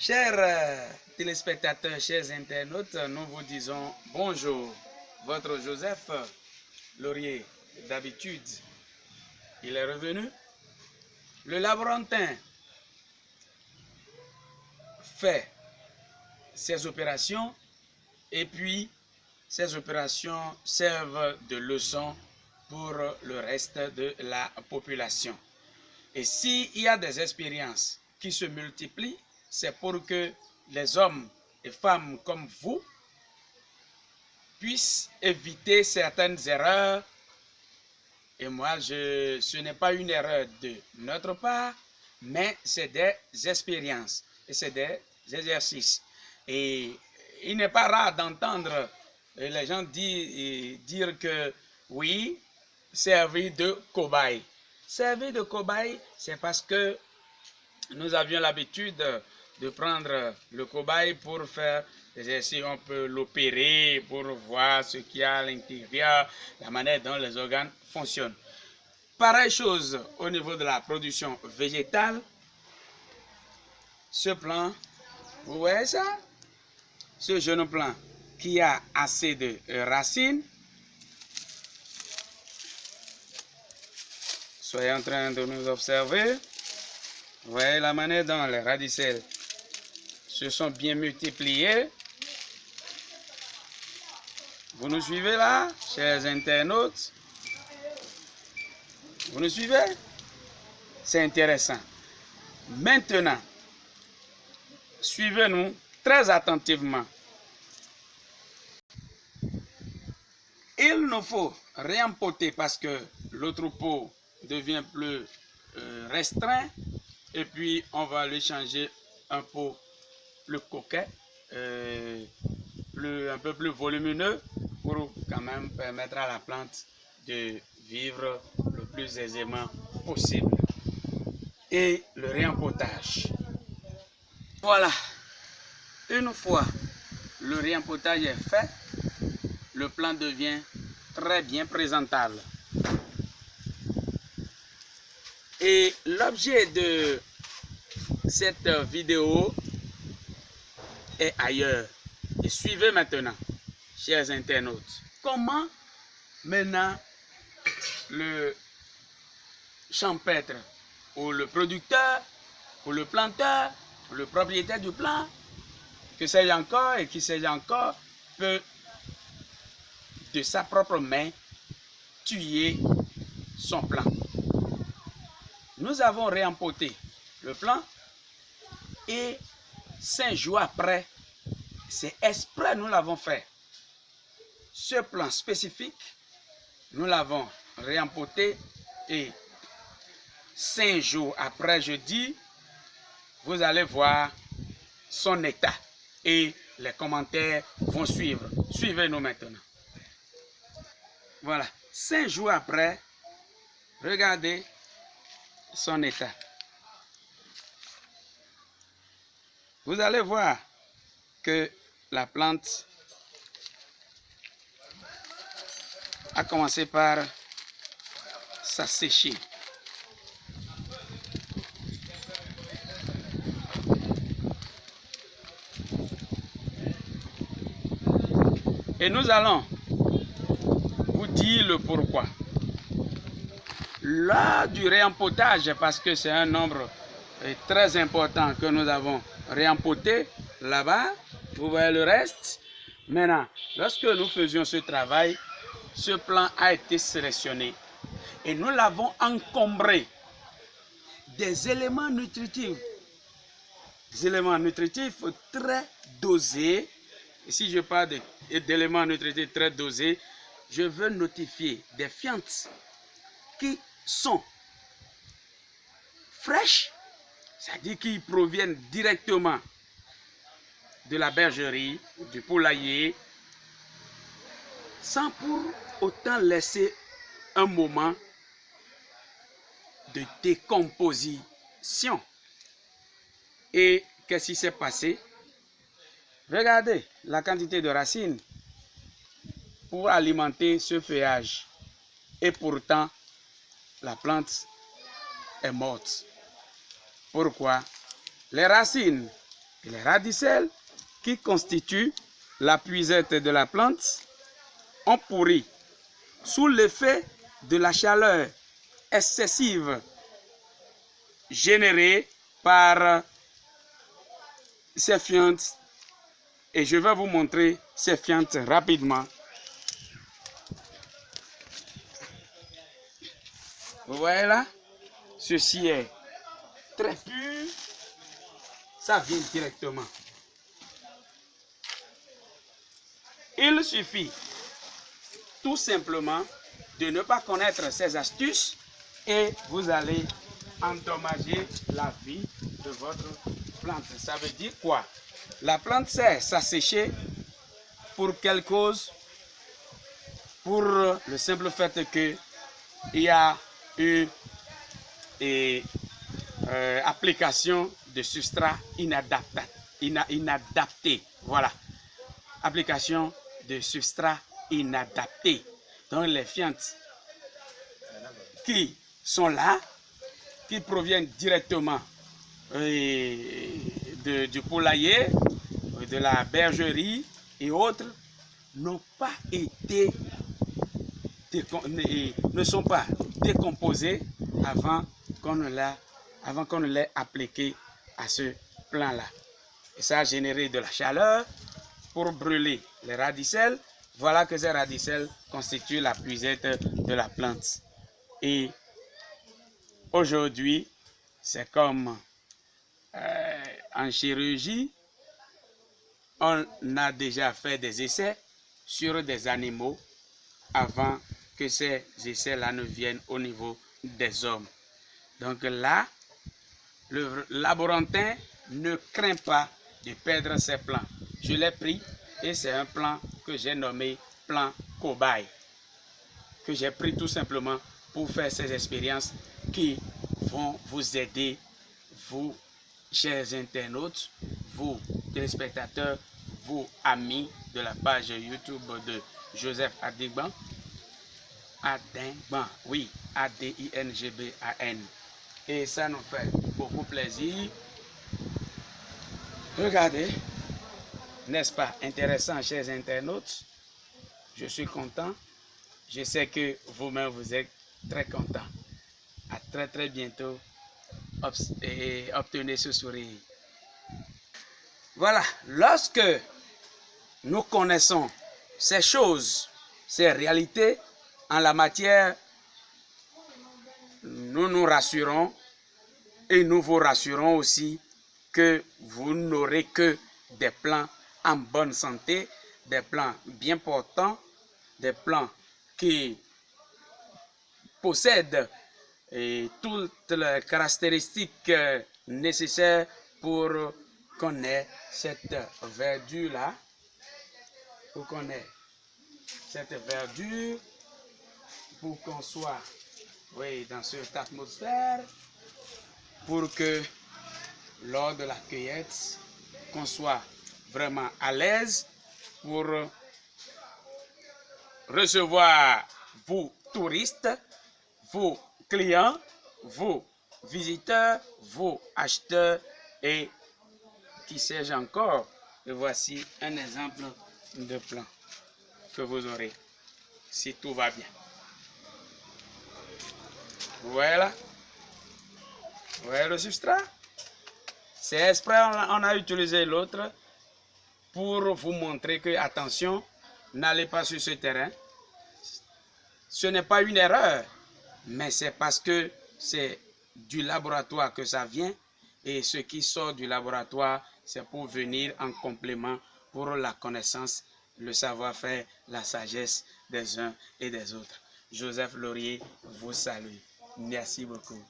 Chers téléspectateurs, chers internautes, nous vous disons bonjour. Votre Joseph Laurier, d'habitude, il est revenu. Le laborantin fait ses opérations et puis ces opérations servent de leçon pour le reste de la population. Et s'il y a des expériences qui se multiplient, c'est pour que les hommes et femmes comme vous puissent éviter certaines erreurs. Et moi, ce n'est pas une erreur de notre part, mais c'est des expériences et c'est des exercices. Et il n'est pas rare d'entendre les gens dire que oui, servir de cobaye. Servir de cobaye, c'est parce que nous avions l'habitude de prendre le cobaye pour faire des exercices. On peut l'opérer pour voir ce qu'il y a à l'intérieur, la manière dont les organes fonctionnent. Pareille chose au niveau de la production végétale. Ce plant, vous voyez ça? Ce jeune plant qui a assez de racines. Soyez en train de nous observer. Vous voyez la manière dont les radicelles se sont bien multipliées. Vous nous suivez là, chers internautes? Vous nous suivez? C'est intéressant. Maintenant, suivez-nous très attentivement. Il nous faut réempoter parce que le troupeau devient plus restreint. Et puis, on va lui changer un pot plus coquet, un peu plus volumineux pour quand même permettre à la plante de vivre le plus aisément possible. Et le réempotage. Voilà. Une fois le réempotage est fait, le plant devient très bien présentable. Et l'objet de cette vidéo est ailleurs. Et suivez maintenant, chers internautes, comment maintenant le champêtre ou le producteur ou le planteur ou le propriétaire du plant, que sais-je encore et qui sais-je encore, peut de sa propre main tuer son plant. Nous avons réempoté le plant et 5 jours après, c'est exprès nous l'avons fait. Ce plant spécifique, nous l'avons réempoté et 5 jours après, je dis, vous allez voir son état et les commentaires vont suivre. Suivez-nous maintenant. Voilà, 5 jours après, regardez son état. Vous allez voir que la plante a commencé par s'assécher. Et nous allons vous dire le pourquoi. Lors du réempotage, parce que c'est un nombre très important que nous avons réempoté là-bas, vous voyez le reste. Maintenant, lorsque nous faisions ce travail, ce plant a été sélectionné et nous l'avons encombré des éléments nutritifs très dosés. Et si je parle d'éléments nutritifs très dosés, je veux notifier des fientes qui sont fraîches, c'est-à-dire qui proviennent directement de la bergerie, du poulailler, sans pour autant laisser un moment de décomposition. Et qu'est-ce qui s'est passé? Regardez la quantité de racines pour alimenter ce feuillage. Et pourtant, la plante est morte. Pourquoi? Les racines Et les radicelles qui constituent la puisette de la plante ont pourri sous l'effet de la chaleur excessive générée par ces fientes. Et je vais vous montrer ces fientes rapidement. Vous voyez là, ceci est très pur, ça vient directement. Il suffit tout simplement de ne pas connaître ces astuces et vous allez endommager la vie de votre plante. Ça veut dire quoi? La plante sert s'assécher pour quelle cause? Pour le simple fait que il y a eu application de substrat inadapté. Voilà. Application de substrat inadapté. Donc les fientes qui sont là, qui proviennent directement du poulailler, de la bergerie et autres, n'ont pas été ne sont pas décomposés avant qu'on ne l'ait appliqué à ce plan-là. Et ça a généré de la chaleur pour brûler les radicelles. Voilà que ces radicelles constituent la puisette de la plante. Et aujourd'hui, c'est comme en chirurgie, on a déjà fait des essais sur des animaux avant que ces essais-là ne viennent au niveau des hommes. Donc là, le laborantin ne craint pas de perdre ses plans. Je l'ai pris et c'est un plan que j'ai nommé plan cobaye, que j'ai pris tout simplement pour faire ces expériences qui vont vous aider, vous, chers internautes, vous, téléspectateurs, vous, amis de la page YouTube de Joseph Adingban. Adingban, oui, A-D-I-N-G-B-A-N. Et ça nous fait beaucoup plaisir. Regardez, n'est-ce pas intéressant, chers internautes? Je suis content. Je sais que vous-même, vous êtes très contents. À très très bientôt. Et obtenez ce sourire. Voilà, lorsque nous connaissons ces choses, ces réalités en la matière, nous nous rassurons et nous vous rassurons aussi que vous n'aurez que des plants en bonne santé, des plants bien portants, des plants qui possèdent toutes les caractéristiques nécessaires pour qu'on ait cette verdure-là, pour qu'on ait cette verdure, pour qu'on soit dans cette atmosphère, pour que lors de la cueillette, qu'on soit vraiment à l'aise pour recevoir vos touristes, vos clients, vos visiteurs, vos acheteurs et qui sais-je encore. Et voici un exemple de plan que vous aurez si tout va bien. Voilà. Vous voyez le substrat? C'est exprès, on a utilisé l'autre pour vous montrer que, attention, n'allez pas sur ce terrain. Ce n'est pas une erreur, mais c'est parce que c'est du laboratoire que ça vient. Et ce qui sort du laboratoire, c'est pour venir en complément pour la connaissance, le savoir-faire, la sagesse des uns et des autres. Joseph Laurier vous salue. Merci beaucoup.